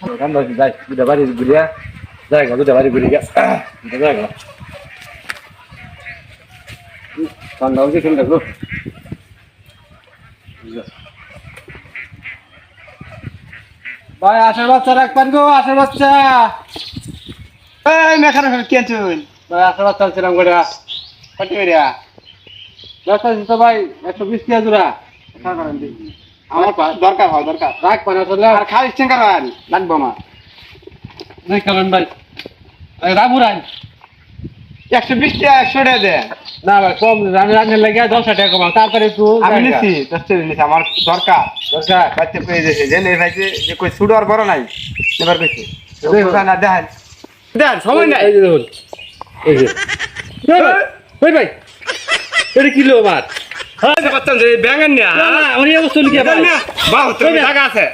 Kan baru dah, udah balik guria. Dah, udah balik guria. Udah dah. Kan dah sih kan dah. ভাই আশের বাচ্চা রাখবেন গো আশের বাচ্চা এই মেখানো কি আনছুন ভাই আশা চালছিলাম গোটা কত করিয়া রাস্তা দিতে ভাই 120 টাকা জোড়া আমার দরকার হয় দরকার রাখ পানা চলে আর খালি স্টিঙ্গার লাগবো আমার নাই কারণ ভাই রামুরান 120 টাকা 100 টাকা দে না ভাই কম রান রানের লাগে 10 টাকা কম তারপরে একটু আমি নিছি 10 টাকা নিছি আমার দরকার দরকার বাইতে পেয়ে গেছে যে নেই ভাই যে কই সুডর বড় নাই এবার কইছে দেখো না দেখেন দেন সময় নাই এই যে দেখুন এই যে ভাই ভাই এটা কিলো মাছ হ্যাঁ বাচ্চা যে ব্যাঙেন না না আমার এই অবস্থা লিখে ভাই বাহ তো টাকা আছে